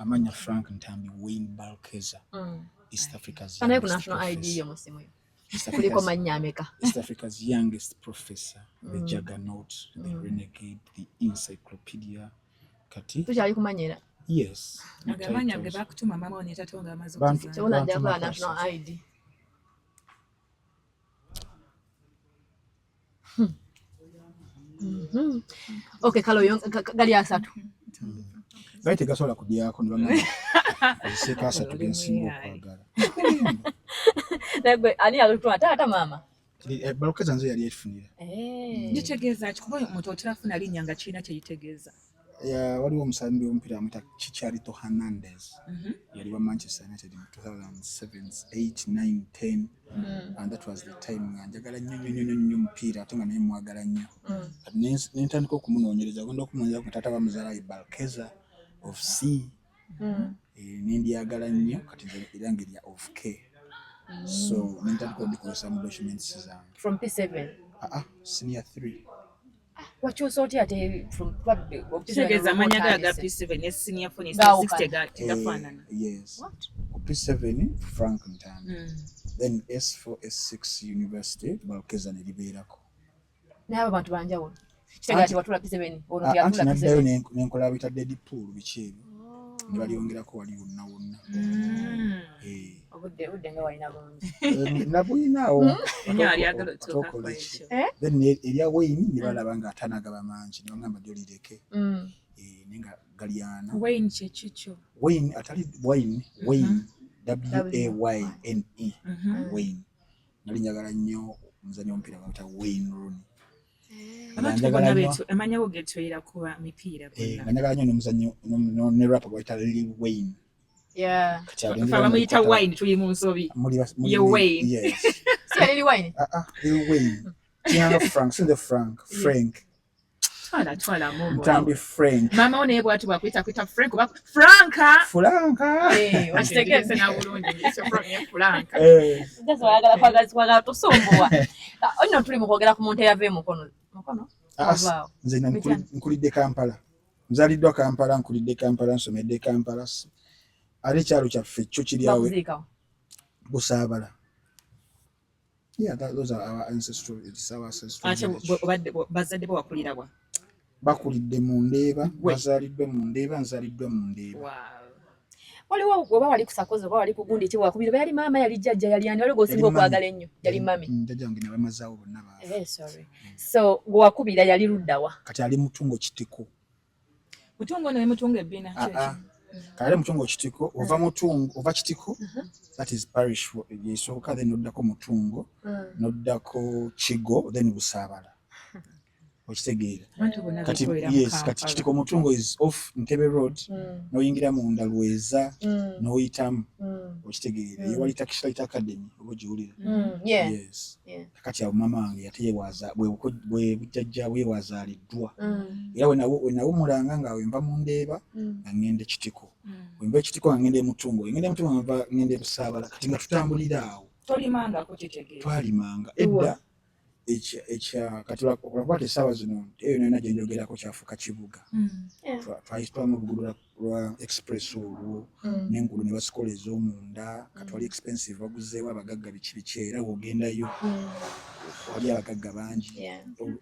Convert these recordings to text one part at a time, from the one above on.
amanya Frank Ntambi, Wayne Balkeza, East Africa's Kana youngest national ID professor. yo musimu yo. Kuliko manya ameka. East Africa's youngest professor, the juggernaut, the renegade, the encyclopedia. Kati. Tuchali kumanyira. Yes. Agamanya ge bakutuma mama oni tatonga amazo. Chona njagala national ID. Okay, kalo gali asatu. Gaite gasola kudyako nibamanya. Seka asatu gensimbo kwagala. Nagwe ani alutwa tata mama. Balokeza nzo yali yefunira. Nitegeeza kikuba omuntu otirafuna linyanga china kye yitegeeza. Ya waliwo omusambi w'omupiira amuyita Chicharito Hernandez. Yali wa Manchester United in 2007, 8, 9, 10. And that was the time nga njagala nnyo omupiira ate nga naye mwagala nnyo. Nentandika okumunoonyereza gwenda okumunoonyereza ku taata bamuzaala Balkeza of C. Nendyagala nnyo kati era ngeri of K. So nentandika okubikozesa mu documents zange. From P7? Senior 3. What you sort ate from Tegeza amanya ga P7 ne senior 4 ne 60 ga tegafanana. Yes. What? P7 Frank Ntambi. Then S4 S6 University Balkeza ne libeerako. N'abo bantu banjawulo. Kitegati watula P7 ono yatula P7. Nenkola bita Deadpool bicheebi. Ne balyongerako wali wonna. Udde nga walina bungi. Nabuyinawo. Nyali agalo tuka kwa ekyo. Then erya Wayne ne balaba nga atanagaba mangi ne bangamba lyolireke. Nenga Galiana. Wayne kyekicho. Wayne atali Wayne. W-A-Y-N-E. Wayne. Nali njagala nnyo omuzannyi w'omupiira bamuyita Wayne Rooney. Abantu bonna betu emanyawo getwera kuba mipiira bonna. Njagala nnyo n'omuzannyi ne rapper bamuyita Lil Wayne. Yeah. Fala muyita Wayne tuli mu nsobi. Ye Wayne. Yes. Si Lil Wayne? Lil Wayne. Tiana Frank, the Frank. Twala mumo. Ntambi Frank. Mama one bwatu bakwita Frank oba Franka. Wakitegese na bulungi so Franka. Ndazo yagala kwagala tusombowa. Ono tuli mu kwogera ku muntu eyave mukono. Nze nkulidde Kampala. Nzaliddwa Kampala, nkulidde Kampala, nsomedde Kampala. Ali kyalo kyaffe kyo kiri awe. Busaabala. Yeah, those are our ancestral. It's our ancestral. Bazadde bo wakulira bwa. Bakulidde mu Ndeeba, bazaliddwa mu Ndeeba, nzaliddwa mu Ndeeba. Wow. Waliwo oba wali kusakoza oba wali kugundi ki wakubira yali mama yali jjajja yali ani wali gosinga okwagala ennyo yali mami. Jjajja wange ne bamazaawo bonna baafa. Sorry. So gwakubira yali luddawa. Kati ali Mutungo Kitiko. Mutungo ne Mutungo ebbina kyekyo. Kale Mutungo Kitiko ova Mutungo ova Kitiko that is parish yesooka then noddako Mutungo noddako Kigo then Busaabala. Okitegeera. Kati yes kati Kitiko Mutungo is off Ntebe Road noyingira mu Ndalweza noyitamu okitegeera ye wali Takishite Academy obujiwulira. Yes. Kati awo mama wange yateyewaza bwe bujjajja bwe wazaaliddwa. Era we nawo mulanga nga wemba mu Ndeeba ngende Kitiko. Wemba Kitiko ngende Mutungo. Ngende Mutungo ngava ngende Busaabala kati nga tutambulira awo. Tolimanga ko kitegeera. Twalimanga edda kati olakwata essaawa zino eyo nena gye njogerako kyafuuka kibuga. Twayitwamu oluguudo lwa express olwo n'engulu ne basikola ez'omunda kati wali expensive baguzeewo abagagga biki era bw'ogendayo wali abagagga bangi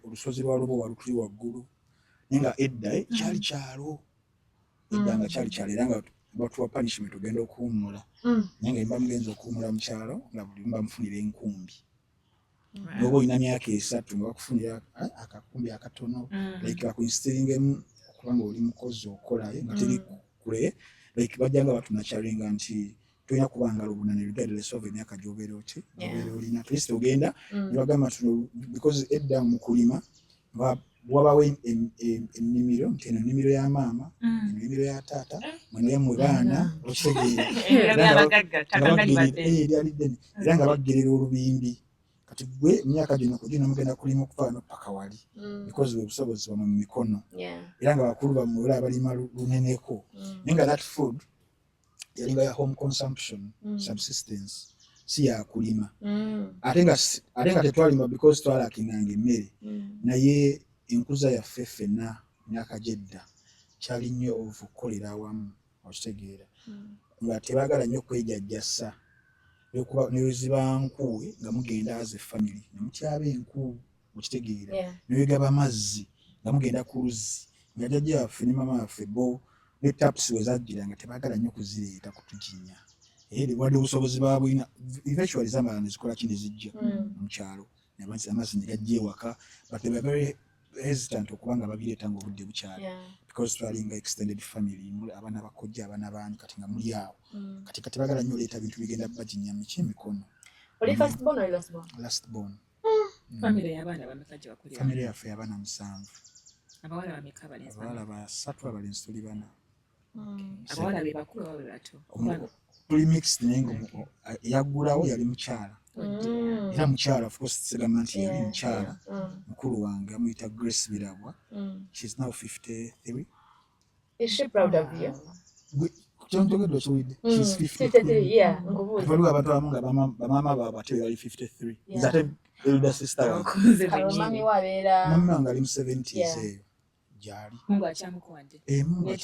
olusozi lwa Lubo walutuli waggulu naye nga edda kyali kyalo edda nga kyali kyalo era nga batuwa punishment ogenda okuwummula naye nga mba mugenzi okuwummula mu kyalo nga buli mba mufunira enkumbi. Nobo ina myaka 3 nga bakufunira akakumbi akatono like bakuinstiringemu okubanga oli mukozi okolayo nga teri kule like bajjanga batuna chalenga nti tulina kubanga lubunane regardless of emyaka gy'obeera oti olina at least ogenda nibagamba tuno because edda mu kulima wabawo ennimiro nti eno nnimiro ya maama ennimiro ya taata mwene mu baana okitegeera era nga baggerera olubimbi kati gwe emyaka gino kugina mugenda kulima okuva no paka wali because we busobozi bwa mu mikono era nga bakulu bamwe balima luneneko nenga that food yalinga ya home consumption subsistence si ya kulima atenga tetwalima because twalakinanga emmere naye enkuza yaffe ffenna myaka gyedda kyali nnyo okukolera awamu okitegeera nga tebaagala nnyo kwejajjasa neweziba nkuwe nga mugenda as a family nemutyaba enku okitegeera newegaba amazzi nga mugenda ku luzzi nga jjajja waffe ne mama waffe bo ne taps wezajjira nga tebaagala nnyo kuzireeta kutujinya wadde obusobozi babulina eventually zamala nezikola ki nezijja mu kyalo amazzi ne gajja ewaka but they were very hesitant okuba nga babireeta nga obudde bukyali because twalinga extended family abaana bakojja abaana baani kati nga muli awo kati tebagala nnyo leeta bintu bigenda bajinya miki emikono last born family yaffe y'abaana 7 abawala 3 abalenzi tuli 4 tuli mixed naye nga yaggulawo yali mukyala era mukyala of course sigamba nti yali mukyala mukulu wange amuyita Grace Birabwa she's now 53. Is she proud of you? Kyonjogedde okiwulidde she's 53 waliwo abantu abamu nga bamaama baabwe ate bali 53 nze ate elder sister wange mami wabeera mama nga ali mu 70s eyo gyali Mungu akyamukuwadde ne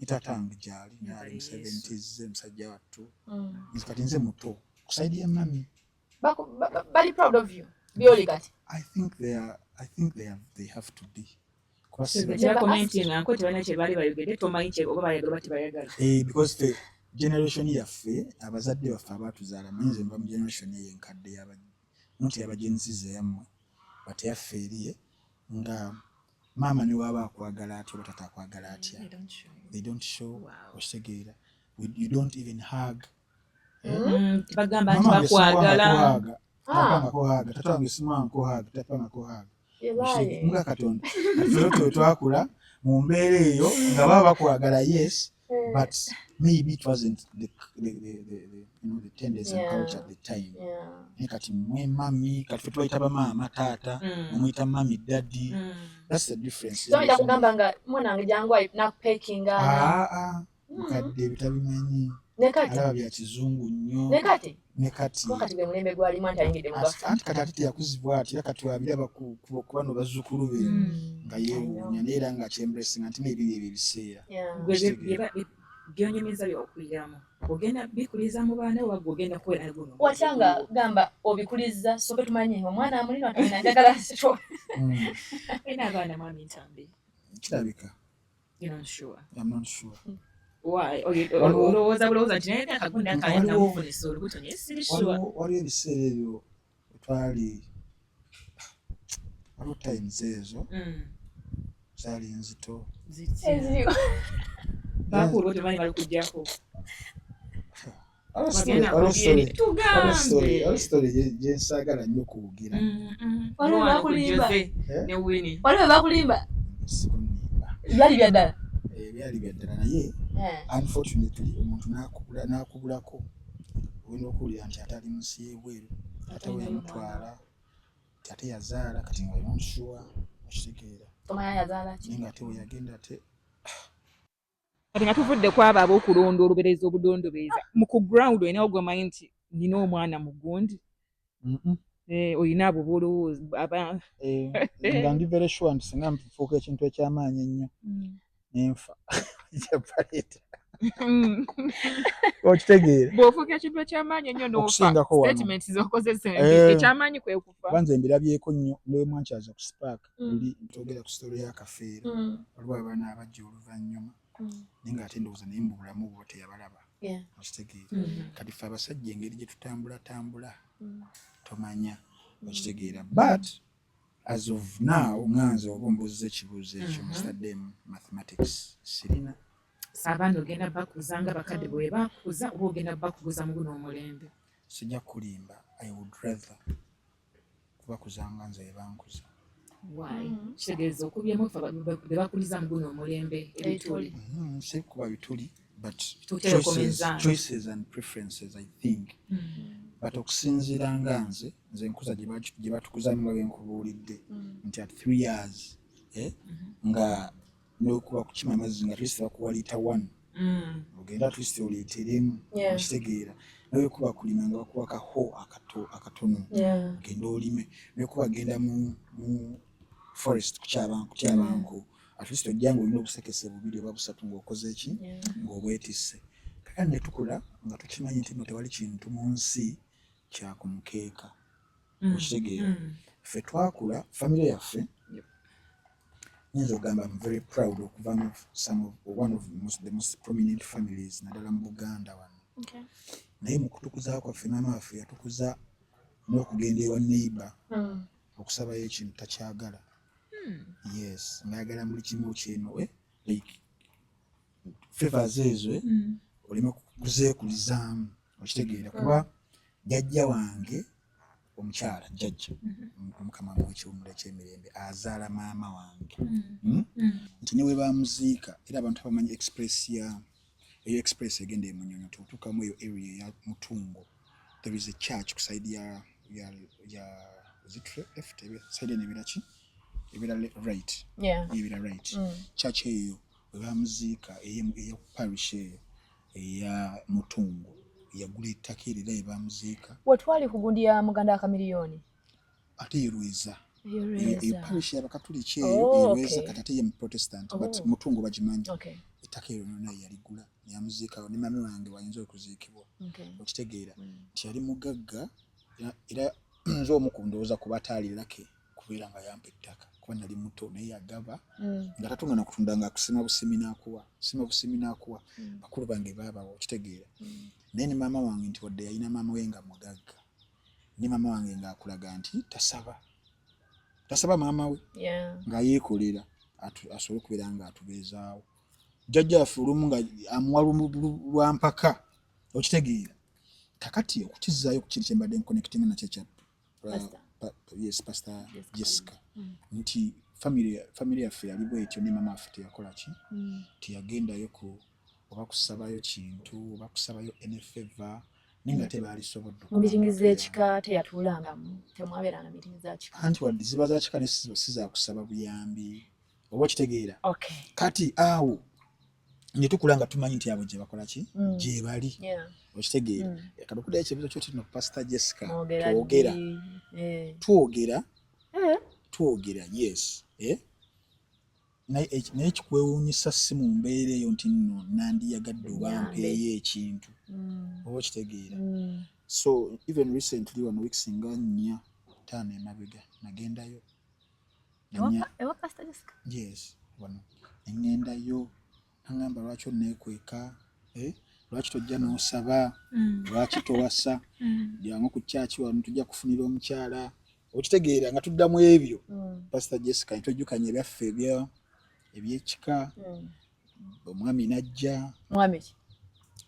taata wange gyali naali mu 70s musajja wattu kati nze muto kusaidi ya mami bali proud of you byoli kati I think they have to be because the generation yaffe abazadde baffe abatuzaala manyize mba mu generation eyenkadde nti abagenzize yammwe bate yaffe eriye nga maama ne waba akwagala atya oba tata akwagala atya they don't show okitegeera you don't even hug bagamba nti bakwagala kuhaga tata wange simwanga kuhaga tapanga kuhaga nga Katonda ffe twakula mu mbeera eyo nga baba bakwagala yes but maybe it wasn't the tendency and culture at the time kati mwe mami kati ffe tubayita bamaama taata mumuyita mami daddy that's the difference so kugamba nga mwanange jangu nakupekinga mukadde bitabimanyi alaba bya kizungu nnyo nekati gwe mulembe gwalimu anti kati ate teyakuzibwa ati era kati wabiraba ku bano bazzukulu be nga yeewuunya naye era nga kyembulesinga nti nebiri ebyo ebiseera byonyumiza byokuliramu ogenda bikuliza mu baana oba ogenda kuwera guno wakyanga gamba obikuliza soke tumanye omwana amulina atalina njagala sito ina abaana mwami ntambi kirabika I'm not sure olowooza nti naye akagunda akalinga mufunisa olubuto naye siri sure waliwo ebiseera ebyo twali waliwo times ezo zaali nzito bakulu bo temanyi bali kujjako story gyensaagala nnyo kuwugira waliwo bakulimba byali bya ddala byali bya ddala naye unfortunately omuntu n'akubulako oyina okuwulira nti ate ali mu nsi y'ebweru ate we yamutwala ate yazaala kati nga yonshuwa okitegeera naye nga ate we yagenda ate kati nga tuvudde ku abo ab'okulonda oluberezi obudondobeeza mu ku ground olinawo gwemanyi nti nina omwana mugundi olina abo bolowooza nga ndi very sure nti singa nfuuka ekintu ekyamaanyi ennyo nenfa japaleta okitegeera bw'ofuuka ekintu ekyamaanyi ennyo n'ofa statement z'okozesa ekyamaanyi kwe kufa banze mbirabyeko nnyo lwemwankyaza ku spark luli ntogera ku story y'akafeero waliwo abaana abajja oluvannyuma naye nga ate ndowooza naye mu bulamu bwo teyabalaba okitegeera kati ffe abasajja engeri gye tutambulatambula tomanya okitegeera but as of now nganze oba ombuuziza ekibuuzo ekyo mustadde mathematics sirina abaana ogenda bakuza nga bakadde bwe bakuza oba ogenda bakuguza mu guno omulembe sijja kulimba I would rather kubakuza nga nze bebankuza kitegeeza okubyemu be bakuliza mu guno omulembe ebituli si kuba bituli but choices and preferences I think but okusinziira nga nze nkuza gye batukuzamu nga benkubuulidde nti at 3 years nga nokuba kukima amazzi nga twisi bakuwa liita 1 ogenda twisi oliiteremu okitegeera nawe kuba kulima nga bakuwa kaho akatono ogenda olime naye kuba genda mu forest kutyabanku at least ojjanga olina obusekese bubiri oba busatu ng'okoze eki ng'obwetisse kakati ne tukula nga tukimanyi nti no tewali kintu mu nsi kya ku mukeeka okitegeera ffe twakula famire yaffe nyinza okugamba I'm very proud okuva mu one of the most prominent families naddala mu Buganda wano naye mu kutukuza kwaffe maama waffe yatukuza n'okugenda ewa neighbor okusabayo ekintu takyagala yes ngayagala buli kimu kyeno like favors ezo olime kuzeekulizaamu okitegeera kuba jjajja wange omukyala jjajja omukama w'ekiwumula ky'emirembe azaala maama wange nti ne bwe bamuziika era abantu abamanyi express eyo express egenda e Munyonyo tutuukamu eyo area ya Mutungo there is a church kuside ya is it left side n'ebira ki ebira right ebira right church eyo bwe bamuziika eyo parish eyo eya Mutungo yagula ettaka erira ye bamuziika wetwali kugundi ya Muganda Akamiliyoni ate yerweza eyo parish y'Abakatuliki eyo yerweza kati ate ye Protestant but Mutungo bagimanyi ettaka eryo nona yaligula yamuziikawo ne mami wange wayinza okuziikibwa okitegeera nti yali mugagga era nze omu ku ndowooza kuba ataalirake kubeera nga yampa ettaka kuba nali muto naye yagaba nga tatunga na kutunda nga akusima busimi n'akuwa bakulu bange baabawa okitegeera naye ne maama wange nti wadde yalina maama we nga mugagga ne maama wange ng'akulaga nti tasaba maama we ng'ayeekolera asobole okubeera nga atubeezaawo jjajja waffe olumu nga amuwa lwa mpaka okitegeera kakati okukizaayo ku kintu kye mbaddenconnecting nakyo kya Pastor Jessica nti family yaffe yali bwetyo ne maama waffe teyakola ki teyagendayo oba kusabayo kintu oba kusabayo any favor ninga tebaalisobodde mu mitingi z'ekika teyatuulangamu temwabeeranga mitingi za kika anti wadde ziba za kika ne si za kusaba buyambi oba okitegeera kati awo ne tukula nga tumanyi nti abo gye bakola ki gye bali okitegeera katukudayo ekibuzo kyoti no Pastor Jessica twogera yes naye kikwewuunyisa si mu mbeera eyo nti nno nandiyagadde oba mpeeyo ekintu oba okitegeera so even recently one weeks nga 4 5 emabega nagendayo ewa Pastor Jessica yes wano nengendayo angamba lwaki onneekweka lwaki tojja n'osaba lwaki towasa jangu ku kyaki wano tujja kufunira omukyala okitegeera nga tuddamu ebyo Pastor Jessica ntojjukanye ebyaffe ebyekika omwami najja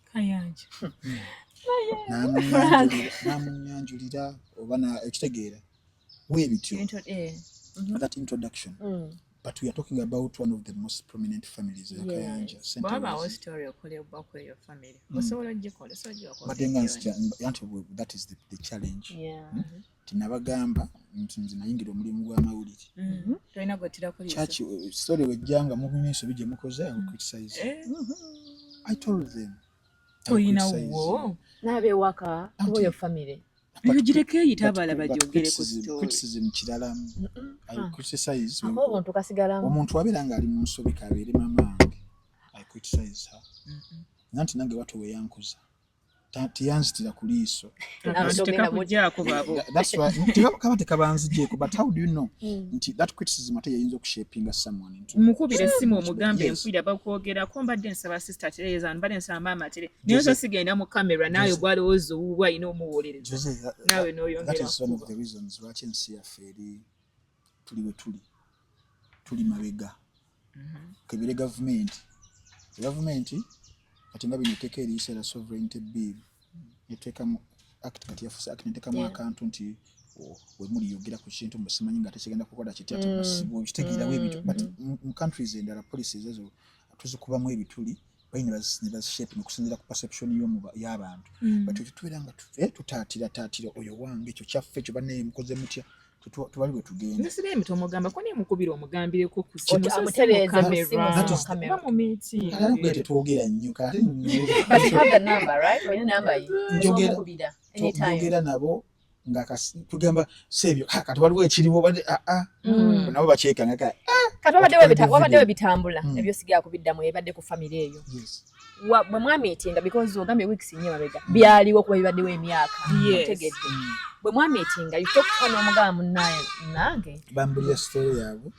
Kayanja namunyanjulira oba okitegeera weebityo that introduction but we are talking about one of the most prominent families in Kayanja. Baba was story okolebwa ku eyo family. Osobola gikola but that is the challenge. Tinabagamba nti nayingira omulimu gw'amawulire. Toyina gwetira kulisa. Church story wejjanga mu binso bije mukoze and criticize. I told them. Toyina wo. Nabe waka kubo family. Bijireke yitabala bajogere ku story. Criticism kirala. I criticize. Omuntu kasigala. Omuntu wabiranga ali mu nsobi kabiri mamange. I criticize her. Nanti nange watu we yankuza. Tati yanzitira kuliiso. That's why kaba tekabanzijeko but how do you know that criticism ate yayinza okushapinga someone into mukubire simu omugambe empwira bakwogera ko mbadde nsaba sister Teresa mbadde nsaba mama tere niyo zo sigenda mu camera nayo gwalowoozo wuwa ino omuwolereza nawe noyongera that is one of the reasons lwaki ensi yaffe eri tuli mabega kebire government kati nga bino teka eriisa la sovereignty bill yeteka mu act kati yafusa act neteka mu account nti we muri yogera ku kintu musimanyi nga tekigenda kukola kiti ati musibo kitegira we bitu but mu countries and other policies ezo tuzikubamu ebituli bayina shape kusinzira ku perception y'abantu but tuwiranga tutatira oyo wange ekyo kyaffe ekyo banne mukoze mutya tubali bwe tugenda nsibe emito omugamba ko ne mukubira omugambire ko ku simu kamera mu meeting ngete twogera nnyo kale but you have the number right when number njogera nabo nga tugamba sebyo kati waliwo ekiriwo bade nabo bakyeka nga kati wabadde bitambula ebyo sigaa kubiddamu ebadde ku family eyo bwe mwamitinga because ogambye weeks nnyo mabega byaliwo kuba bibaddewo emyaka otegedde bwe mwamitinga yutokufa n'omugamba munnaye nange bambulira story yaabwe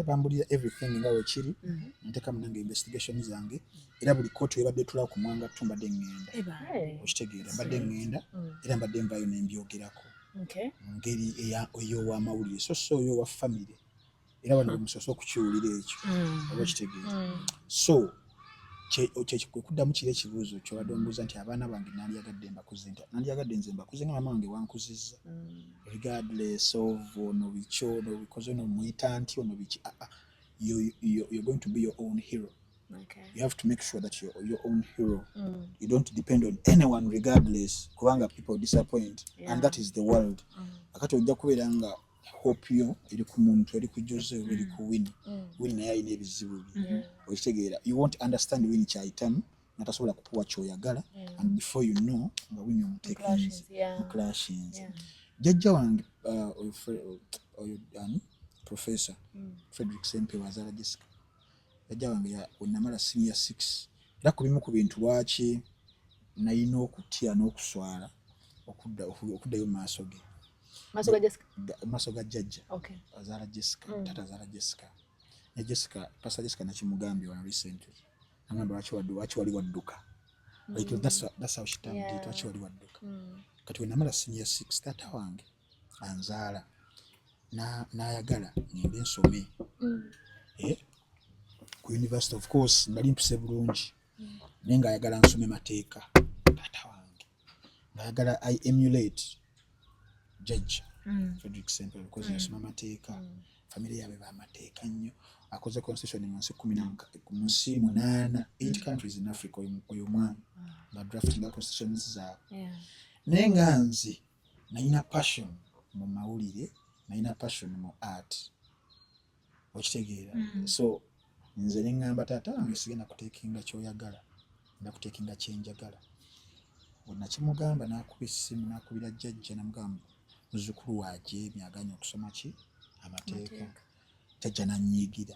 bambulira everything nga wekiri nteka munange investigation zange era buli kooti ebadde tulaba ku mwanga tumbadde ngenda okitegeera mbadde ngenda era mbadde nvayo nembyogerako ngeri ey'owamawulire so oyo wa family era bano musoso okukiwulira ekyo oba okitegeera so kwe kuddamu kiri ekibuuzo kyobadde ombuuza nti abaana bange nandyagadde mbakuze nandyagadde nze mbakuze nga mama wange wankuzizza regardless of ono biki ono bikoze ono muyita nti ono biki you're going to be your own hero. You have to make sure that you're your own hero. You don't depend on anyone regardless kubanga people disappoint and that is the world. Akati ojja kubeera nga hope yo eri ku muntu eri ku Jose eri ku Winnie naye ayina ebizibu bye okitegeera you won't understand Winnie kyayitamu natasobola kupuwa kyoyagala and before you know nga Winnie omuteekins clashes jjajja wange oyo Professor Frederick Sempe wazaala Jessica jjajja wange onamala senior 6 era ku bimu ku bintu lwaki nayina okutya n'okuswala okuddayo mu maaso ge maaso ga jjajja azaala Jessica tata azaala Jessica ne Jessica Pastor Jessica nakimugambye wano recently agamba lwaki wali wadduka like that's how she termed it lwaki wali wadduka kati we namala senior 6 tata wange anzaala n'ayagala ngende nsome ku university of course nali mpise bulungi naye ng'ayagala nsome mateeka tata wange ng'ayagala I emulate Judge Frederick Sempe because yasoma mateeka family yabe ba mateeka nnyo akoze constitution mu nsi 8 countries in Africa oyo mwana ba drafting constitutions za naye nga nze nalina passion mu mawulire nalina passion mu art okitegeera so nze ngamba tata wange sigenda kuteekinga kyoyagala ndakuteekinga kyenjagala nakimugamba n'akuba essimu n'akubira jjajja namugamba muzzukulu waje myaganya okusoma ki amateeka jjajja nanyiigira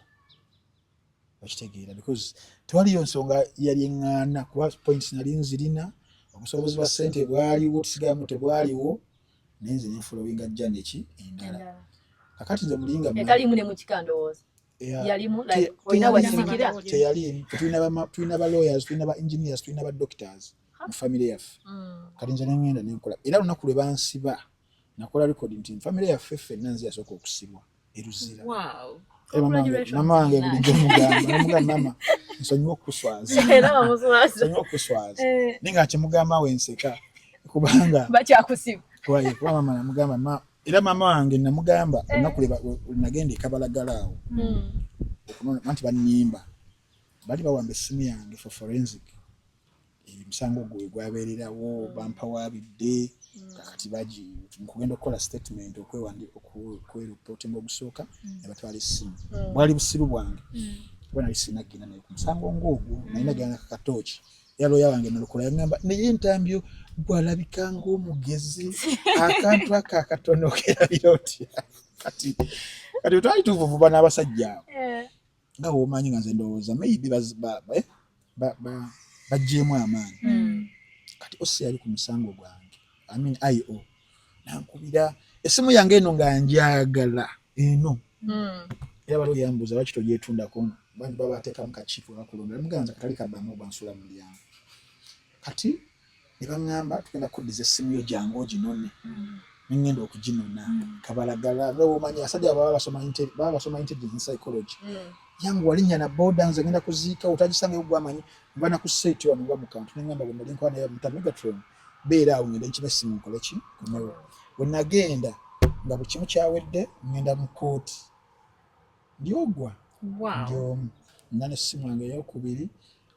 okitegeera because tewaliyo nsonga yali eŋŋaana kuba points nali nzirina obusobozi bwa ssente bwaliwo tusigamu tebwaliwo naye nze nenfolowinga jjaneki endala kakati nze mulinga etalimu ne mu kikandowooza yalimu like olina wakisikira teyalimu tulina ba lawyers tulina ba engineers tulina ba doctors mu family yaffe kati nze nengenda nenkola era lunaku lwe bansiba nakola record nti family yaffe ffenna nze yasooka okusibwa eruzira mama wange bulijjo mugamba mama nsonyiwa okuswaza naye nga kimugamba wenseka kubanga bakyakusiba kuba mama namugamba era mama wange namugamba olunaku lwe nagenda ekabalagala awo nti bannimba bali bawamba essimu yange for forensic musango gwe gwabeererawo bampawabidde kakati nkugenda okukola statement okwereportinga ogusooka ne batwala essimu bwali busiru bwange kuba nali sinagenda naye ku musango ng'ogwo nalina genda kakatooki era looya wange nalokola yagamba naye ntambyo gwalabika ng'omugezi akantu aka akatono kerabira otya kati twali tuvuvuba n'abasajja abo nga womanyi nga nze ndowooza maybe bajjeemu amaanyi kati osi yali ku musango gwange IO nankubira essimu yange eno nga njagala eno era waliwo yambuuza lwaki togyetundako bantu babateekamu kakiiko bakulonda muganza katali kabbamu bansula mu mulyango kati ne baŋŋamba tugenda kuddiza essimu yo jangu oginone nengenda okuginona kabalagala omanyi abasajja baba basoma intelligence psychology yangu walinnya na boda nze ngenda kuziika otagisangayo gwamanyi mba nakuseeti wano nga mu kantu neŋŋamba bwe nali nkola naye muta Megatron beera awo ngenda nkiba essimu nkole ki kunewo bwe nagenda nga buli kimu kyawedde ngenda mu kooti ndyogwa ndyomu nga n'essimu yange eyokubiri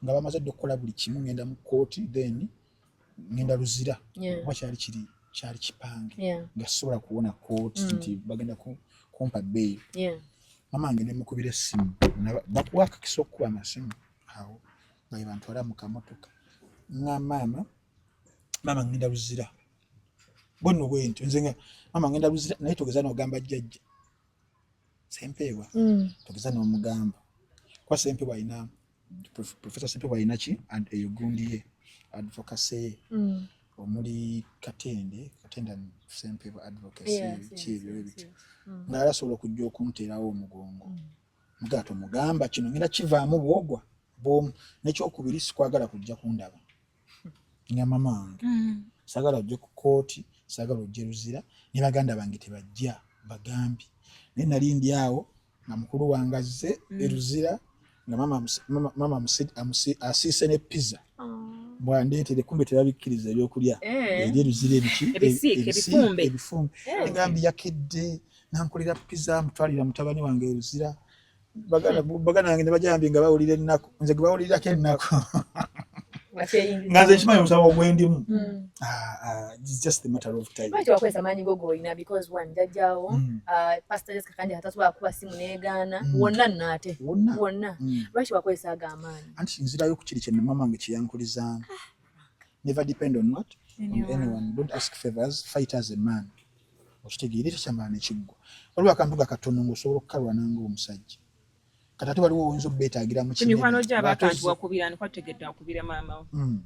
nga bamaze dde okukola buli kimu ngenda mu kooti then ngenda luzira kuba kyali kipange nga sisobola kuwona kooti nti bagenda kumpa bbeeyi mama wange nemukubira essimu bakuwa akakisa okukuba amasimu awo nga bantwala mu kamotoka nga maama ngenda luzira bwino bwento nzenga mama ngenda Luzira naye togeza n'ogamba jjajja Sempeebwa togeza n'omugamba kwa Sempeebwa alina Professor Sempeebwa alina ki eyogundi ye advocacy omuli Katende Sempeebwa advocacy kibyo ebyo ngala asobola okujja okunteerawo omugongo mugato mugamba kino ngenda kivaamu bwogwa bom nekyokubiri sikwagala kujja kundaba nga mama wange sagala ojje ku kooti sagala ojje Luzira ne baganda bange tebajja bagambi naye nali ndi awo nga mukulu wange azze Luzira nga mama asiise ne pizza bwandeetere kumbe terabikkiriza ebyokulya eri Luzira ebifumbe engambi yakedde nankolera pizza mutwalira mutabani wange Luzira bagana wange ne bajambi nga bawulira ennaku nze ge bawulirako ennaku nga nze nkimanyi omusaba ogwendimu it's just a matter of time lwaki wakwesa maanyi go goyina because one jajjawo Pastor Jessica kandi hatasobola kuba simu neegaana wonna nnaate wonna lwaki wakwesa aga amaanyi anti nzirayo ku kiri kye mama wange kyeyankulizaamu never depend on what anyone don't ask favors fight as a man okitegeera tekyamala nekiggwa waliwo akantu gakatono ng'osobola okukalwa nange omusajja katatu waliwo oyinza obbeetaagira mu mikwano gy'abakantu wakubira nikwategedde akubira maama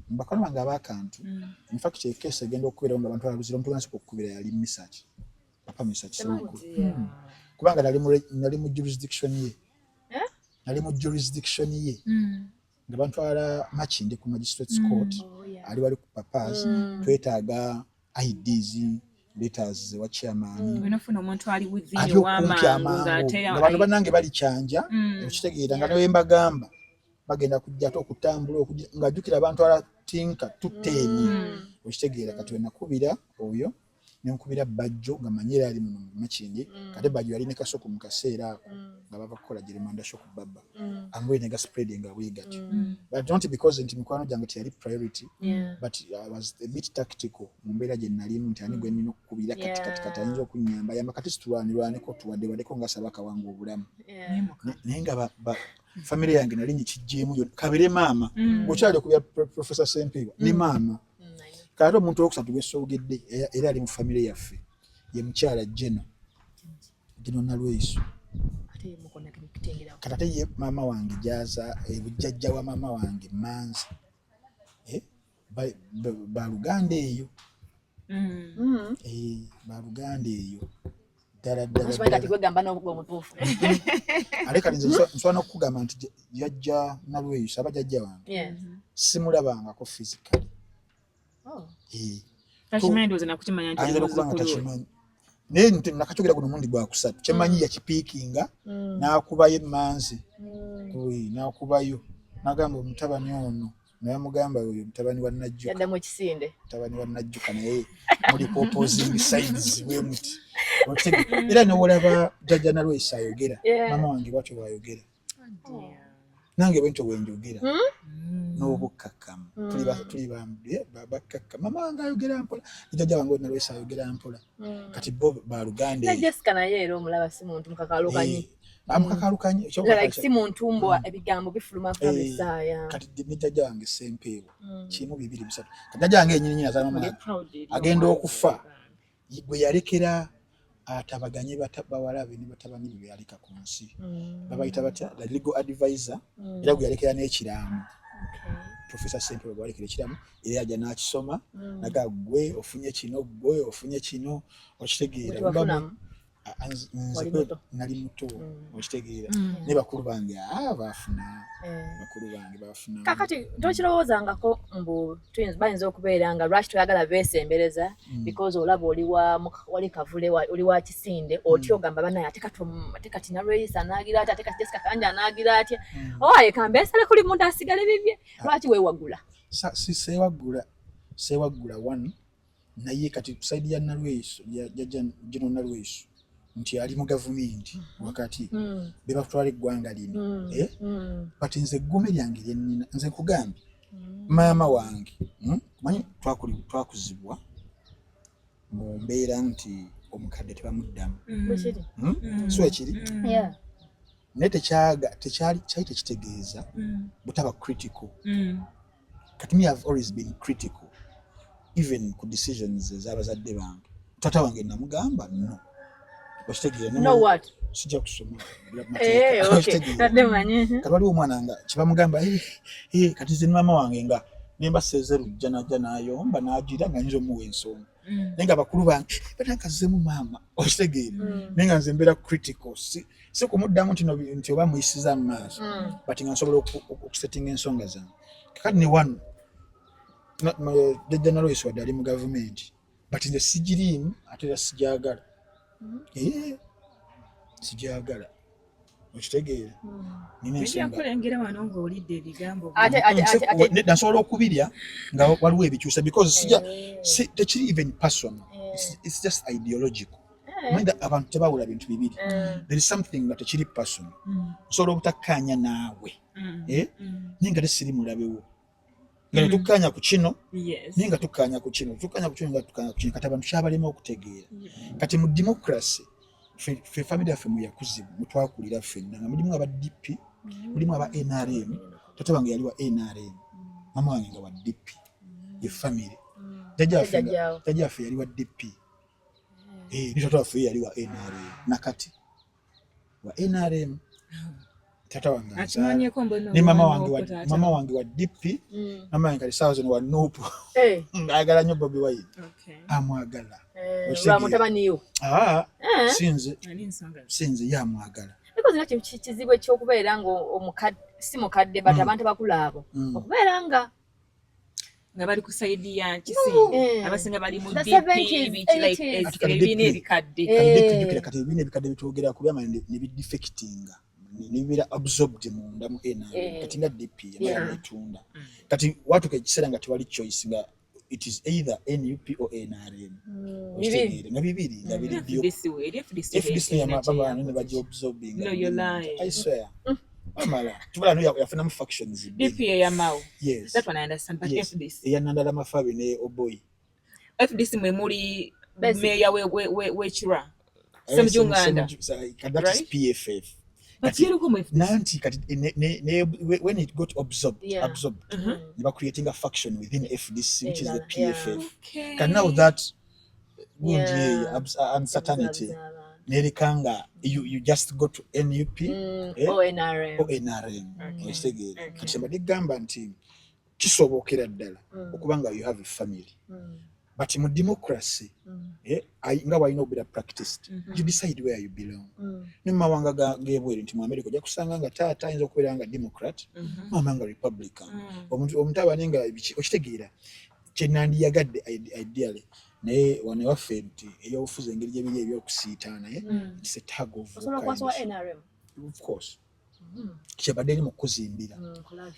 bakwano bange ab'akantu in fact ekesi egenda okubeerawo nga abantu baluzira omuntu gansi okukubira yali misaki papa misaki semukulu kubanga nali mu jurisdiction ye nga bantwala Makinde ku magistrates court ali wali ku papas twetaaga IDs letters wa chairman wenafuna omuntu ali within w'amangu abantu banange bali kyanja okitegeera nga nawe mbagamba bagenda kujja okutambula nga jjukira abantu alatinka tuteni okitegeera kati we nakubira oyo nenkubira Bajjo nga manyera ali mu Makinde kate Bajjo yali ne kasoko mu kaseera ako nga bava kukola Jeremanda shock baba amwe ne spreading away gati but don't because nti mikwano jange tiyali priority but I was a bit tactical mu mbeera gye nalimu nti ani gwe nnina okukubira kati ayinza okunyamba yamba kati situlwanirwaneko tuwaddewaddeko nga Sabaka wange obulamu naye nga family yange nali nyikijjeemu kabere maama bw'okyali okubya Professor Sempeebwa ne maama kati omuntu owokusatu gwesoogedde era ali mu family yaffe ye mukyala Jeno Nalweyiso kati ate ye maama wange jaza bujjajja wa maama wange Manzi baluganda eyo baluganda eyo aleka nsobola n'okukugamba nti jjajja Nalweyiso abajjajja wange simulabangako physically naye nakachogera guno mundi gwakusatu kyemanyi yakipiikinga n'akubayo Manzi n'akubayo n'agamba omutabani ono naye amugamba oyo mutabani wa Najjuka yaddamu ekisinde mutabani wa Najjuka naye muli opposing sides we muti era n'olaba jjajja Nalweyiso ayogera mama wange bwatyo bwayogera nange bwentyo bwenjogera n'obukkakkamu tuli bakkakkamu mama wange ayogera mpola jjajja wange Nalweyiso ayogera mpola kati bo baluganda Jessica naye era omulaba si muntu mukakalukanyi amukakalukanyi si muntu mbwa ebigambo bifuluma kubisaaya kati ne jjajja wange Sempeebwa kimu bibiri bisatu kati jjajja wange ennyinyi azaala mama agenda okufa gwe yalekera atabaganye bawala be ne batabani be yaleka ku nsi babayita batya the legal advisor era gwe yalekera n'ekiraamo Professor Sempeebwa bwalekera ekiraamo era yajja n'akisoma naga gwe ofunye kino okitegeera nali muto okitegeera ne bakulu bange bafuna kakati tokirowoozangako mbu bayinza okubeera nga lwaki toyagala beesembereza because olaba wali Kavule oli wa Kisinde otyo ogamba banaye ate kati Nalweyiso anaagira atya ate kati Jessica Kanja anaagira atya owaye kambe esale kuli muntu asigale bibye lwaki weewagula seewagula one naye kati side ya Nalweyiso jjajja Jeno Nalweyiso nti ali mu gavumenti wakati be batwala eggwanga lino but nze eggume lyange lyennina nze nkugambye maama wange manyi twakuzibwa mu mbeera nti omukadde tebamuddamu so ekiri naye kyali tekitegeeza butaba critical kati me have always been critical even ku decisions z'abazadde bange taata wange namugamba no okitegeera no what sijja kusoma kati waliwo omwana nga kyebamugamba kati nze ne maama wange nga nembaseeze lujja najja n'ayomba n'agira nga nyinza omuwa ensonga naye nga bakulu bange banankazzemu maama okitegeera naye nga nze mbeera critical si kumuddamu nti oba muyisiza mu maaso but nga nsobola okusettinga ensonga zange kakati ne wano jjajja Naloisi wadde ali mu gavumenti but nze sigiriimu ate era sigyagala sigyagala okitegeera kulengera wano ng'olidde ebigambo nasobola okubirya nga waliwo ebikyusa because tekiri even personal it's just ideological mind abantu tebawula bintu bibiri there is something nga tekiri personal osobola obutakkaanya naawe naye nga tesiri mulabewo nga netukkaanya ku kino naye nga tukkaanya ku kino kati abantu kyabalema okutegeera kati mu democracy ffe family yaffe muyakuzibwa mutwakulira ffenna nga mulimu aba DP mulimu aba NRM taata wange yali wa NRM mama wange nga wa DP ye family jjajja waffe yali wa DP ne taata waffe yali wa NRM nakati wa NRM taata wange ne mama wange wa DP mama wange kali saawa zino wa NUP ayagala nnyo Bobi Wine amwagala mutabaniyo sinze yamwagala because kizibu ekyokubeera nga si mukadde but abantu bakulu abo okubeera nga bali ku saidi ya Kisinga abasinga bali mu DP ebibiina ebikadde kati ebibiina ebikadde bitwogera ku byama ne bidefectinga nibibeera absorbed munda mu NRM kati nga DP yatunda kati watuka ekiseera nga tewali choice nga it is either NUP or NRM nga bibiri nga biri FDC yamababa ne baji absorbing I swear amala tubala no yafuna mu factions DP ya Mao yes that one I understand but FDC ya nandala mafabi ne Oboy FDC mwe muri meya we Chira Semjunganda that is PFF but you look at nanti kati when it got absorbed they were creating a faction within FDC which is the PFF and now that uncertainty nerikanga you just go to NUP or NRM kati bagamba nti kisobokera ddala okubanga you have a family but in democracy nga walina obira practiced you decide where you belong ne mawanga gebwere nti mu America ojja kusanga nga taata ayinza okubeera nga Democrat mama nga Republican omuntu abanenga okitegeera kyenandiyagadde ideally naye wane waffe nti eyobufuzi engeri gyebiri ebyokusiitaana it's a tug of of course kyebadde eri mu kuzimbira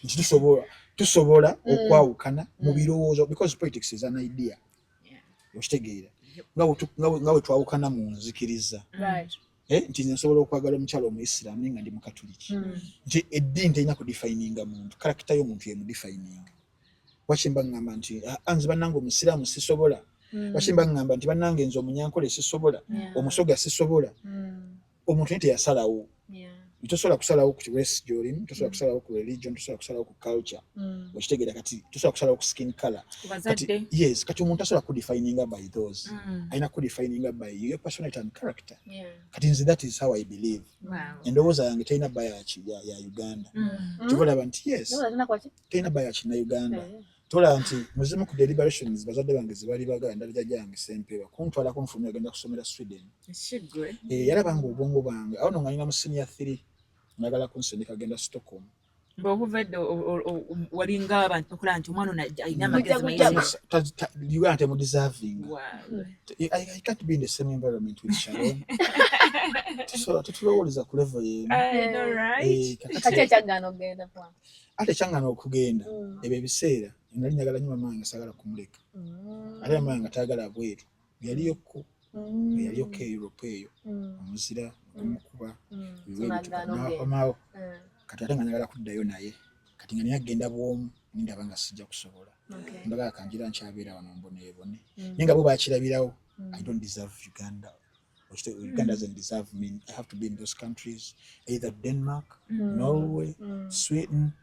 nti tusobola okwawukana mu birowoozo because politics is an idea okitegeera nga we twawukana mu nzikiriza nti nsobola okwagala omukyalo omuyisiraamu naye nga ndi mukatuliki nti eddiini terina kudefininga muntu karakita y'omuntu yemudefininga wakimba ngamba nti nze bannange omusiraamu sisobola wakimba ngamba nti bannange nze omunyankole sisobola omusoga sisobola omuntu naye teyasalawo tosobola kusalawo ku race gy'olimu tosobola kusalawo ku religion tosobola kusalawo ku culture okitegeera kati tosobola kusalawo ku skin color kati yes kati omuntu asobola kudefininga by those alina kudefininga by your personality and character kati nze that is how I believe endowooza yange terina bayaki ya Uganda kibolaba nti yes terina bayaki na Uganda tola nti muzimu ku deliberations bazadde bange zibali baganda jjajjange Sempeba kuntwala kunfumya agenda kusomera Sweden yalabanga obwongo bwange awo nga nina mu senior 3 nagala kunsindika agenda Stockholm bw'okuvadde walinga abantu bakola nti omwana alina amagezi mayingi Uganda temu deserving I can't be in the same environment with Sharon so tutulowoleza ku level yemu kati ekyagana okugenda kwa ate kyangana okugenda ebyo ebiseera nali njagala nnyo maama wange sagala kumuleka ate maama wange atayagala abweru yaliyoko Europe eyo omuzira omukuba omaawo kati ate nga njagala kuddayo naye kati nga naye agenda bwomu ndaba nga sijja kusobola mbaga kanjira nkyabeera wano mboneebone naye nga bo bakirabirawo I don't deserve Uganda. Uganda doesn't deserve me. I have to be in those countries, either Denmark, Norway, Sweden,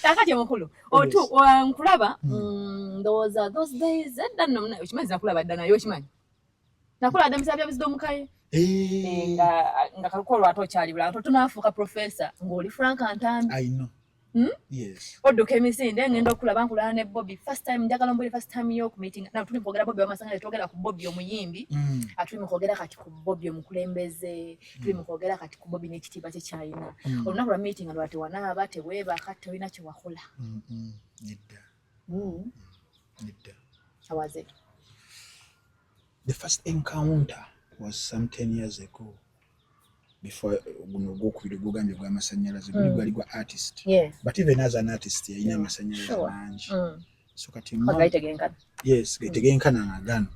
Kakati omukulu nkulaba ndowooza those days edda nno okimanyi nakulaba dda naye okimanyi nakulaba dda musabya buzidde omukaye nga kalukolo ate okyali bula tunaafuuka professor ng'oli Frank Antambi odduka emisinde ngenda okulaba nkulaba ne Bobby first time njagala mbuli first time y'okumeetinga nawe tuli kwogera Bobby Wamasanga twogera ku Bobby omuyimbi ate tuli kwogera kati ku Bobby omukulembeze tuli kwogera kati ku Bobby n'ekitiibwa kye kyayina olunaku lwa meeting lwa tewanaaba teweebaka tolina kye wakola nedda how was it? The first encounter was some 10 years ago. Before gwokubiri gugambye gwa masanyalaze gwali gwa artist. But even as an artist yalina masanyalaze mangi. So kati yes, gaitegenkana nagano.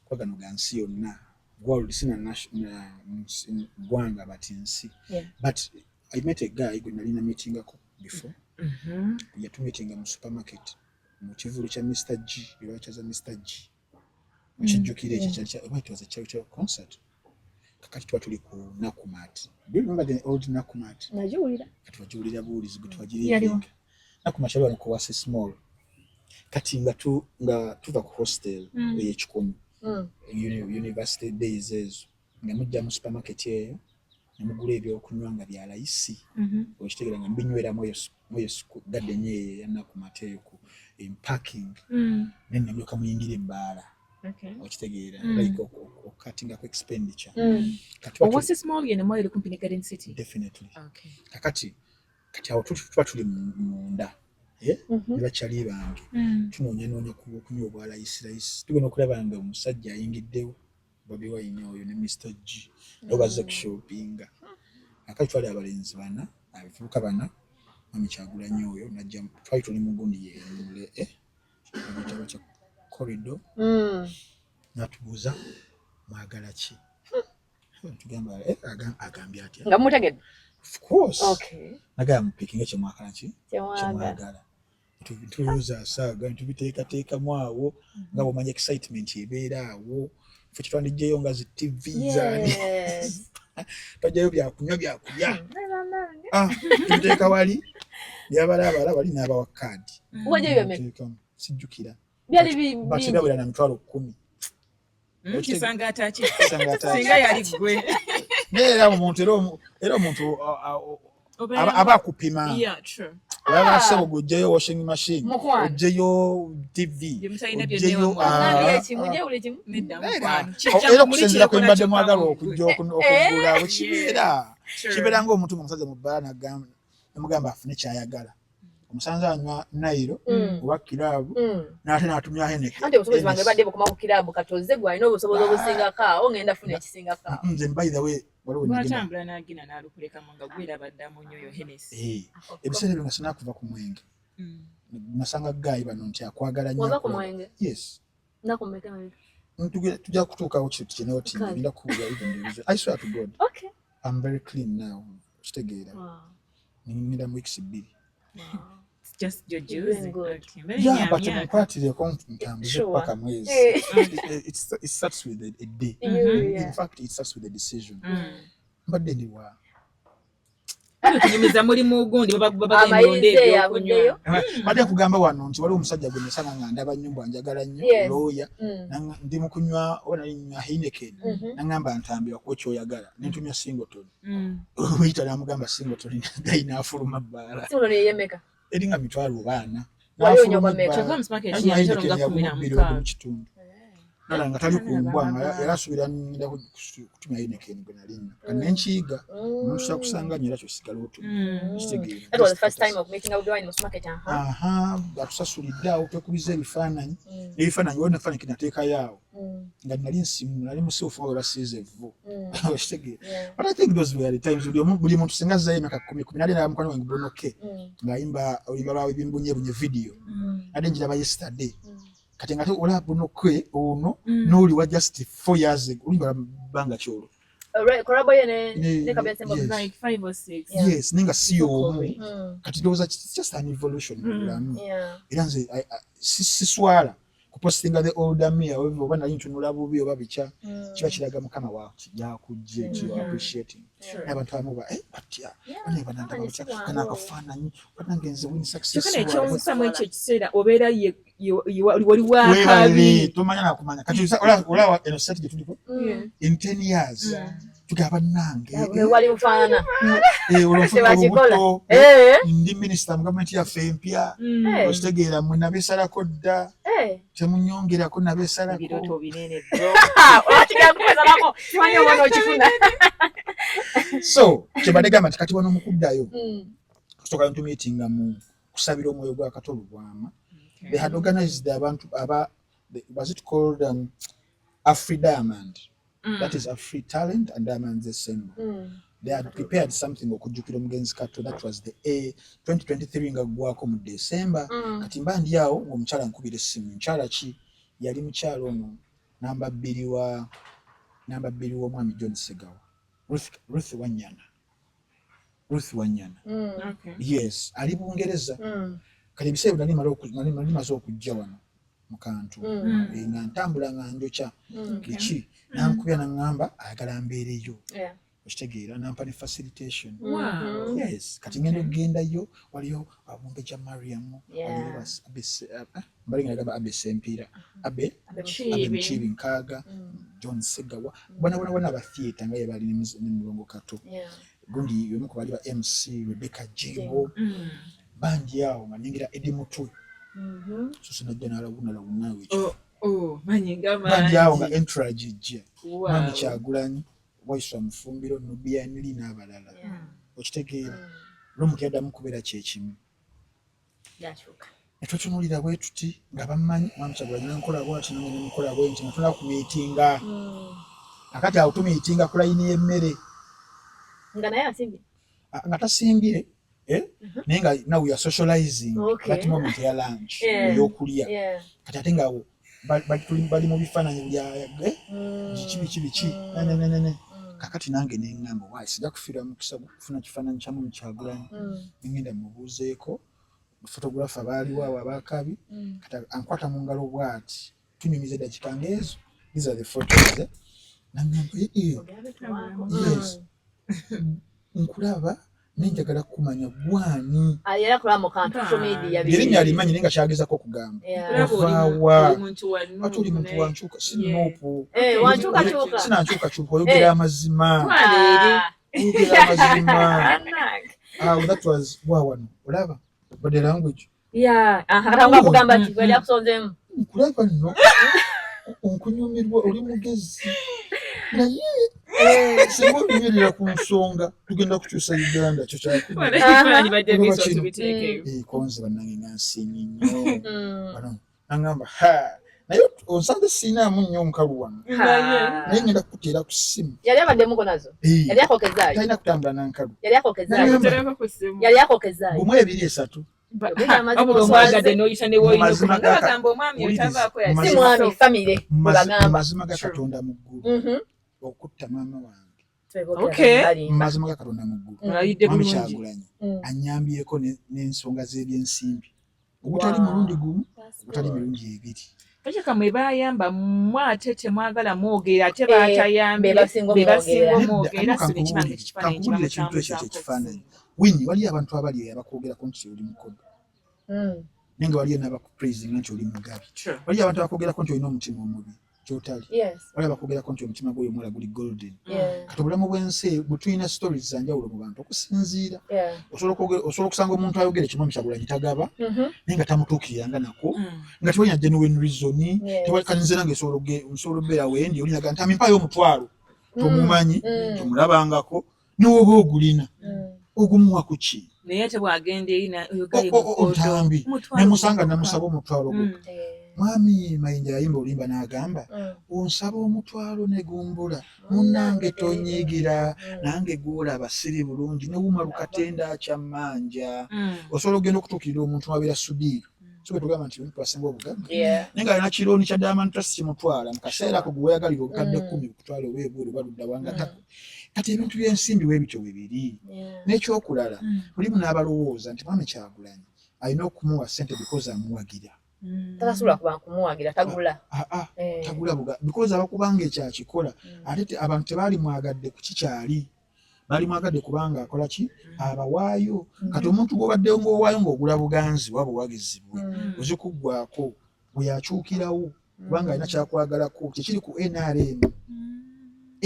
Kwa gano gansi yonna. World sina national gwanga but nsi. But I met a guy gwe nalina meeting ako before. Yatumeetinga mu supermarket. Mu kivulu kya Mr. G. Yachaza Mr. G. Chijukire it was a church concert. Kakati twatuli ku Nakumat. Do you remember the old Nakumat? Najulira. Kati wajulira bulizi gutwajiri. Nakumat yali ko wase small. Kati nga tuva ku hostel y'ekikomi. University days ezo. Nga mujja mu supermarket eyo. Namugula ebyokunywa nga bya layisi. Okitegera nga mbinywera moyo garden ye ya Nakumat eyo ku in parking. Nenne myoka muyingira embaala. Okay. Okitegera like cutting up expenditure. What's small in a mile company garden city? Definitely. Okay. Kati awo tuli munda. Bachali bange. Tunoonya kunywa obwala isi. Tugenda okulaba nga omusajja ayingiddewo. Bobby Wine oyo ne Mr. G. Obaze kushopinga. Akati twali abalenzi bana, abavubuka bana, mami Kyagulanyi oyo najja twali tuli mu gundi ye. Ekitabo kya corridor. Natubuuza mwagala ki? Tugamba agambye atya. Nga mutegedde. Of course. Okay. Nagamba mupicking kye mwagala ki? Kyemwagala. Tubuuza saaga tubiteekateekamu awo nga bw'omanya excitement ebeera awo. Ffe kitwandijjeyo nga zi TV zaani. Twajjayo byakunywa. Tubiteeka wali. Byabalabala bali n'abawa kaadi. Wajjayo byameka. Sijjukira. Byali bingi. Batugabira na mitwalo 10. Kisanga ataki. Singa yali gwe. Era omuntu aba akupima. Yeah, true. Waba sebo gujjayo washing machine. Ojjayo TV. Era okusinzira ku mbadde mwagala okujja okugula kibeera. Kibeera ng'omuntu omusajja mu bbaala namugamba afune kyayagala. Omusanze anywa Nairo oba kiraabu n'ate n'atumya Henneken. Ante obusobozi bange badde bukoma ku kiraabu katoze gwe alina obusobozi obusingako awo ngenda funa ekisingako. Nze by the way waliwo n'atambula n'agina n'alukuleka nga gwera baddamu nnyo yo Hennessy. Ebiseera ebyo nga sinakuva ku mwenge. Nasanga gayi bano nti akwagala nnyo. Wava ku mwenge? Yes. Nakumeka mwenge. Tujja kutuukawo kintu kino oti ngenda kubuuza even I swear to God. Okay. I'm very clean now. Kitegeera. Ningira mu weeks 2. Just your juice. Yeah, but mukwatireko ntambuze paka mwezi. It starts with a day. In fact, it starts with a decision. Mbadde ndiwa. Tunyumiza mulimu gundi baba ngondebe okunywa. Mbadde kugamba wano nti waliwo omusajja gwe nasanga nga ndaba nnyumba njagala nnyo looya. Ndi mu kunywa ona linywa Heineken. Nangamba ntambira ku kyoyagala. Nentumya Singleton. Oyita namugamba Singleton gayi n'afuluma bbaala. Singleton yemeka. Eringa mitwalo baana. Waliwo nyoko meka. Chagams market ya ntalonga 10 nala nga tali kumbwa nga yarasubira nda kutumya Heineken gwe nalinnya. Kanenkiiga omusa kusanga nyira kyo sigala otu. Kitegeera. That was the first time of meeting up the wine in the supermarket. Batusasulidde awo twekubiza ebifaananyi. Ebifaananyi wona ebifaananyi kinateeka yaawo. Nga nali nsimu nali musiifu nga basiize evvu. Kitegeera. But I think those were the times buli muntu singa azzayo emyaka 10 nali na mukwano wange Bruno K. Ng'ayimba oluyimba lwawe bimbunye video. Ate njiraba yesterday. Kati ngate ola Bruno K ono n'oli wa just 4 years ago. Oluyimba banga kyolo. Korabo ne kabese mo like 5 or 6. Yes, ninga siyo omu. Kati doza just an evolution. Era nze siswala kupostinga the older me however oba nali ntunula bubi oba bicha kiba kiraga mukama wa kijja kujje you appreciating abantu amuba batya bane bananda batya kana akafaananyi banangenze win success kyo kana ekyomusamu ekyo kiseera obeera wali wakabi tumanya na kumanya kati ola eno set gye tuliko in 10 years tugaba nange wali mfaana olubuto ndi minister mu government ya FEMPIA ositegeera mwe nabesalako dda temunyongerako nabesalako biroto binene bro okigakukozalako kimanya omwana okifuna so kyebadegamba kati wano mukuddayo kusoka ntu meeting mu kusabira omwoyo gwa katolo bwama they had organized abantu aba was it called Afri Diamond that is Afri Talent and Diamonds Assemble they had prepared something okujukira omugenzi Kato that was the 2023 nga gwako mu December kati mbandi yawo omukyala nkubira essimu nkyala ki yali mukyalo ono namba 2 wa mwami John Segawa Ruth Wanyana okay yes ali Bungereza kali biseera nali mazo okujja wano mukantu nga ntambula nga njocha kiki nankubya nangamba ayagala mbeereyo okitegeera nampa ne facilitation yes kati ngendo genda yo waliyo abumbe ja Mariam waliyo mbalinga gaba abesempira abe Chibi Nkaga John Segawa bwana ba theater nga yebali ne mulongo Kato gundi yomuko bali ba MC Rebecca Jingo bandi yao maningira Eddie Mutwe so na general wuna unawe manyinga bandi yao nga entrajije mami Kyagulanyi voice wa Mufumbiro Nubia nili n'abalala okitegeera lomutenda mukubera kyekimu yachuka etwatunulira bwe tuti nga bamanyi mami Kyagulanyi nkola bwati nange nkola bwe nti natuna ku meetinga akati awo tumeetinga ku line y'emmere nga naye asimbye nga tasimbye nenga now we are socializing that moment ya lunch yokulya kati ate ngawo bali mu bifaananyi bya kibi ne kakati nange nengamba why sija kufira mu kisabu kufuna kifaananyi kya mu Kyagulanyi ngenda mubuzeeko photographer bali wa abakabi kati ankwata mu ngalo bwati tunyumize dakika ngezo these are the photos nangamba yes nkulaba ninjagala kumanya gwani ayera kula mu kantu social media birinya alimanyi ninga kyagezako okugamba ovawa atuli muntu wanchuka sinopo wanchuka sinanchuka chuka oyogera amazima oyogera amazima that was wano olaba body language akatanga kugamba ati kweli akusonzemu nkulaba nno onkunyumirwa oli mugezi naye singo nyirira ku nsonga tugenda kukyusa Uganda kyo kyakubiri konzi banange ngansinyi nnyo bano nangamba naye onsanze sinaamu nnyo omukalu wange naye ngenda kukuteera ku ssimu yali abaddemu nazo yali akokezaayo talina kutambula nankalu yali akokezaayo bumu 2-3 omwagadde n'oyita ne woyina bagamba omwami otavaako si mwami famire bagamba mazima ga Katonda mu ggulu okutta maama wange mazima ga Katonda mu ggulu Mami Kyagulanyi anyambyeko n'ensonga z'ebyensimbi ogutali mulundi gumu ogutali mirundi ebiri Pachaka mwe bayamba mwate temwagala mwogera ate batayambye bebasinga mwogera sibye kimanyi kifaananyi winyi wali abantu abali abakwogera ku nti oli mukono nenga wali n'abakupraising nti oli mugabi wali abantu abakwogera ku nti olina omutima omubi kyotali wali abakwogera ku nti omutima gwoyo omulala guli golden kati obulamu bw'ensi butulina stories zanjawulo mu bantu okusinziira osobola okusanga omuntu ayogera ekimu Kyagulanyi tagaba nenga tamutuukiranga nako nga tewalina genuine reason kaninze nange nsobola obeera wendi olinaga nti amimpaayo omutwalo tomumanyi tomulabangako niwoba ogulina ogumuwa ku ki naye tebwagenda erina otambi nemusanga namusaba omutwalo gwokka mwami Mayinja yayimba olimba n'agamba onsaba omutwalo negumbula munnange tonyigira nange gwolaba siri bulungi newuma lukatenda akyamanja osobola ogenda okutuukirira omuntu wabeera sudiiro sobe tugamba nti omuntu asinga obugagga nenga alina kirooni kya Diamond Trust kimutwala mu kaseera ako gwewayagalira obukadde 10 kutwala obwebweru baludda wangatako kati ebintu by'ensimbi webityo bibiri n'ekyokulala mulimu n'abalowooza nti Mami Kyagulanyi alina okumuwa ssente because amuwagira tasobola kuba nkumuwagira tagula tagula buga because abakubanga ekyakikola ate abantu tebaali mwagadde ku kikyali bali mwagadde kubanga akola ki abawaayo kati omuntu gw'obadde ng'owaayo ng'ogula buganzi waba buwagizibwe ozikuggwako bwe yakyukirawo kubanga alina kyakwagalako kyekiri ku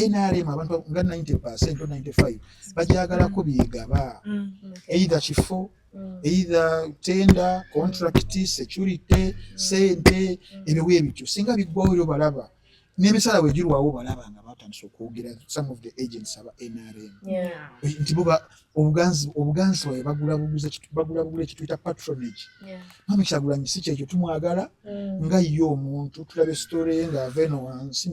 NRM abantu nga 90% or 95 bajyagalako byegaba either kifo either tender contract security sente ebyo ebyo singa biggwawo balaba n'emisala wegirwawo balaba nga batandise okwogera some of the agents aba NRM nti obuganzi bwawe bagula ekituyita patronage mami Kyagulanyi si kyekyo tumwagala nga ye omuntu tulabe story nga ava eno wansi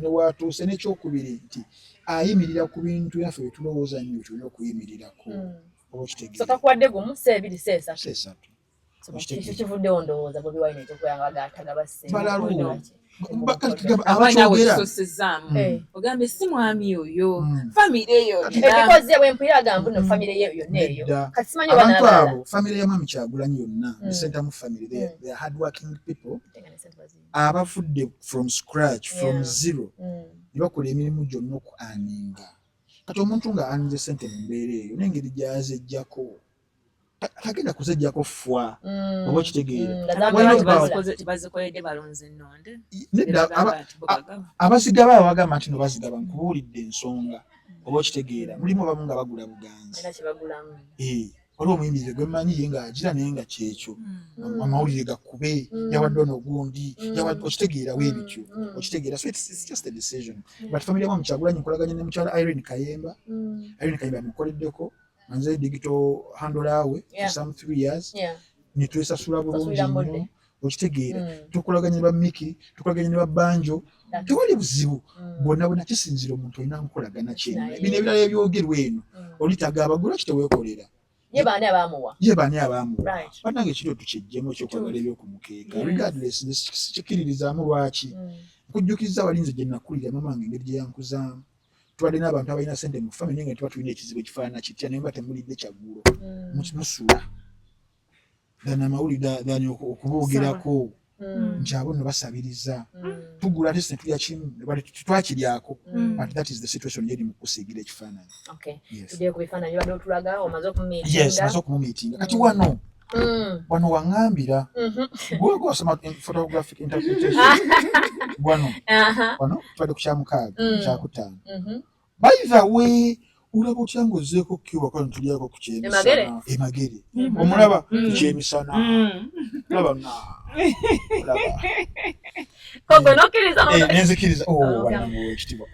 ne watuuse n'ekyokubiri nti ayimirira ku bintu yaffe bye tulowooza nnyo tulina okuyimirirako oba okitegeera sokakuwadde gumu seebiri seesatu ekyo kivuddewo ndowooza Bobi Wine ekyokweyanga gaatagabasse ogambe si mwami oyo famire eyo ebikoze bwempulira agamba no famire ye yonna eyo kati simanyi oba abantu abo famire ya Mwami Kyagulanyi yonna Centamu family they are hard working people abafudde from scratch from zero ne bakola emirimu gyonna oku aninga kati omuntu nga aninze sente mu mbeera eyo n'engeri gyazejjako tagenda kuzejjako fwa oba okitegeera tebazikoledde balonze nnonde abazigaba abagamba nti no bazigaba nkubuulidde ensonga oba okitegeera mulimu abamu nga bagula buganzi waliwo omuyimirize gwe mmanyi ye ng'agira naye nga kyekyo amawulire gakube yawadde ono gundi okitegeerawo ebityo okitegeera so it's just a decision but family ya Mwami Kyagulanyi nkolaganye ne mukyala Irene Kayemba amukoleddeko manze digital handle we for some 3 years ni twesasula bulungi nnyo okitegeera tukolaganye ba Miki tukolaganye ne ba Banjo tewali buzibu bonna kisinzira omuntu olina nkolagana kino bino ebirala ebyogerwa eno olitaga abagula kiteweekolera ye baani abaamuwa banange ekiro tukijjemu ekyokwagala ebyokumukeeka regardless kikiririzaamu lwaki nkujjukiza abalinzi gye nakulira mama wange engeri gye yankuzaamu tubadde n'abantu abalina sente mu family nga tuba tulina ekizibu ekifaanana kitya naye nga temulidde kyaggulo musula dani amawulire dani okuboogerako nti abo nno basabiriza tugula ate sente tulya kimu twakiryako but that is the situation yeri mu kusiigira ekifaananyi maze okumumiitinga kati wano waŋŋambira gwe osoma photographic interpretation wano tubadde ku kyamukaaga kyakutaano by the way ulaba otya ng'ozzeeko Cuba kano tulyako ku kyemisana Emagere omulaba kyemisana olaba nenzikiriza ekitibwa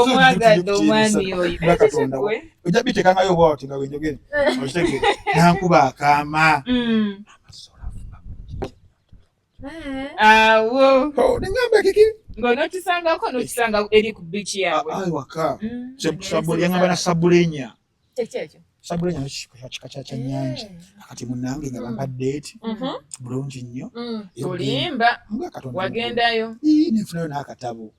omwagadde omwami oyo Katonda ojja bitekangayo bwati nga bwenjogere okitegeera nankuba akaama awo nengamba kiki ng'onokisangako nokisanga eri ku bici yaabwe waka yangamba na sabulenya kyekyo sabulenya kika kyannyanja akati munange nga bampadde eti bulungi nnyo olimba wagendayo nenfunayo n'akatabo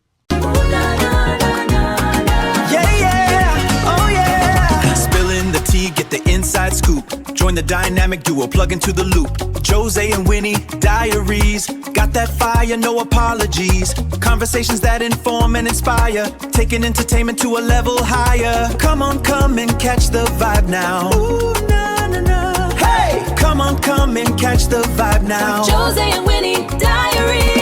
Spilling the tea, get the inside scoop. Join the dynamic duo, plug into the loop. Jose and Winnie, diaries. Got that fire, no apologies. Conversations that inform and inspire. Taking entertainment to a level higher. Come on, come and catch the vibe now. Ooh, na, na, na. Hey, come on, come and catch the vibe now. Jose and Winnie, diaries.